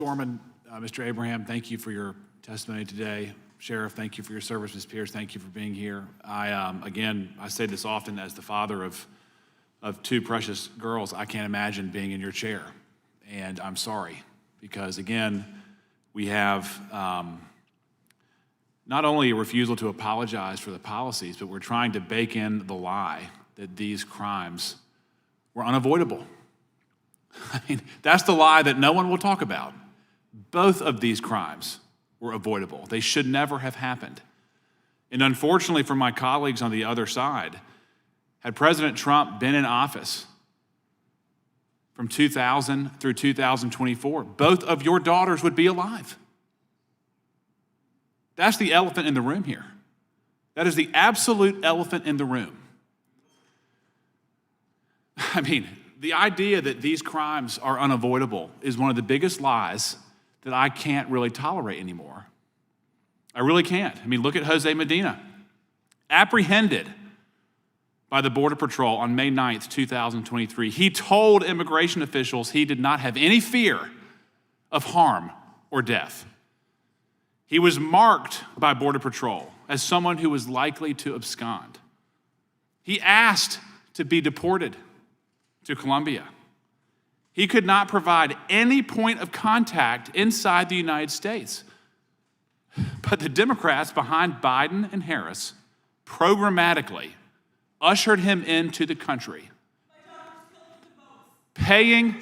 Foreman, Mr. Abraham, thank you for your testimony today. Sheriff, thank you for your service. Ms. Pierce, thank you for being here. Again, I say this often as the father of two precious girls. I can't imagine being in your chair, and I'm sorry because, again, we have not only a refusal to apologize for the policies, but we're trying to bake in the lie that these crimes were unavoidable. I mean, that's the lie that no one will talk about. Both of these crimes were avoidable. They should never have happened. And unfortunately for my colleagues on the other side, had President Trump been in office from 2000 through 2024, both of your daughters would be alive. That's the elephant in the room here. That is the absolute elephant in the room. I mean, the idea that these crimes are unavoidable is one of the biggest lies that I can't really tolerate anymore. I really can't. I mean, look at Jose Medina, apprehended by the Border Patrol on May 9th, 2023. He told immigration officials he did not have any fear of harm or death. He was marked by Border Patrol as someone who was likely to abscond. He asked to be deported to Colombia. He could not provide any point of contact inside the United States. But the Democrats behind Biden and Harris programmatically ushered him into the country, paying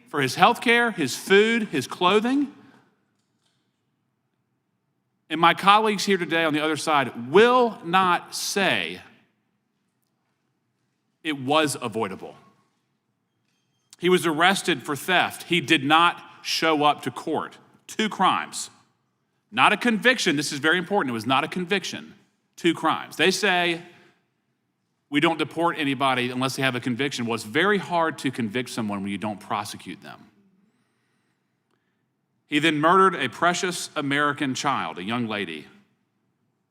for his health care, his food, his clothing. And my colleagues here today on the other side will not say it was avoidable. He was arrested for theft. He did not show up to court. 2 crimes. Not a conviction. This is very important. It was not a conviction. 2 crimes. They say we don't deport anybody unless they have a conviction. Well, it's very hard to convict someone when you don't prosecute them. He then murdered a precious American child, a young lady,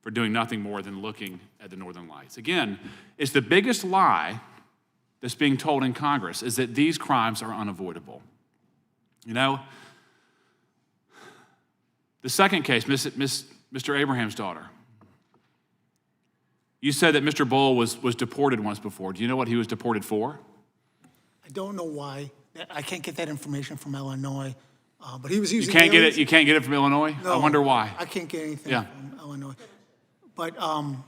for doing nothing more than looking at the Northern Lights. Again, it's the biggest lie that's being told in Congress is that these crimes are unavoidable. You know, the second case, Mr. Abraham's daughter. You said that Mr. Bull was deported once before. Do you know what he was deported for? I don't know why. I can't get that information from Illinois, but he was using You can't get it from Illinois? No, I wonder why. I can't get anything from Illinois. But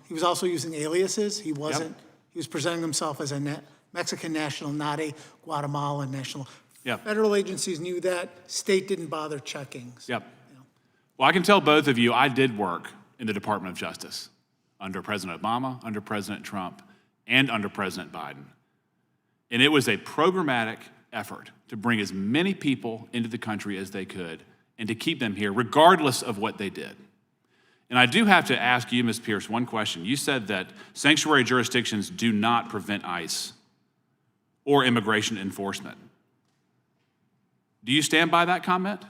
he was also using aliases. He wasn't. Yep. He was presenting himself as a Mexican national, not a Guatemalan national. Yep. Federal agencies knew that. State didn't bother checking. So, yep. You know. Well, I can tell both of you I did work in the Department of Justice under President Obama, under President Trump, and under President Biden. And it was a programmatic effort to bring as many people into the country as they could and to keep them here regardless of what they did. And I do have to ask you, Ms. Pierce, one question. You said that sanctuary jurisdictions do not prevent ICE or immigration enforcement. Do you stand by that comment?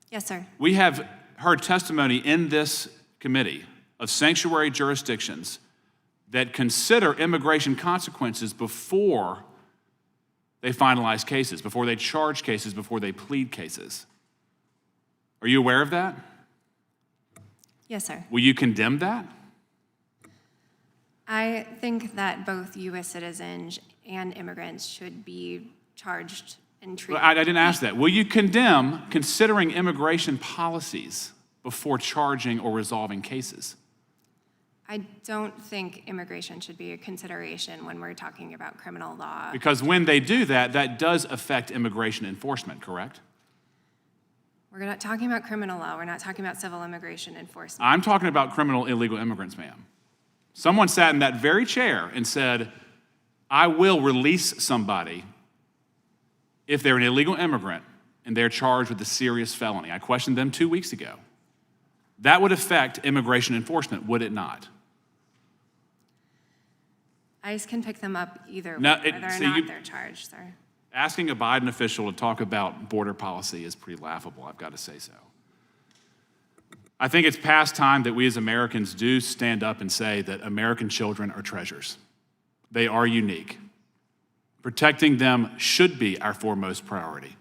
Yes, sir. We have heard testimony in this committee of sanctuary jurisdictions that consider immigration consequences before they finalize cases, before they charge cases, before they plead cases. Are you aware of that? Yes, sir. Will you condemn that? I think that both U.S. citizens and immigrants should be charged and treated. I didn't ask that. Will you condemn considering immigration policies before charging or resolving cases? I don't think immigration should be a consideration when we're talking about criminal law. Because when they do that, that does affect immigration enforcement, correct? We're not talking about criminal law. We're not talking about civil immigration enforcement. I'm talking about criminal illegal immigrants, ma'am. Someone sat in that very chair and said, I will release somebody if they're an illegal immigrant and they're charged with a serious felony. I questioned them 2 weeks ago. That would affect immigration enforcement, would it not? ICE can pick them up either way, No, whether or not they're charged, sir. Asking a Biden official to talk about border policy is pretty laughable, I've got to say so. I think it's past time that we as Americans do stand up and say that American children are treasures. They are unique. Protecting them should be our foremost priority.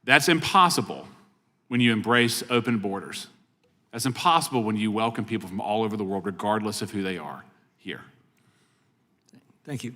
That's impossible when you embrace open borders. That's impossible when you welcome people from all over the world, regardless of who they are, here. Thank you.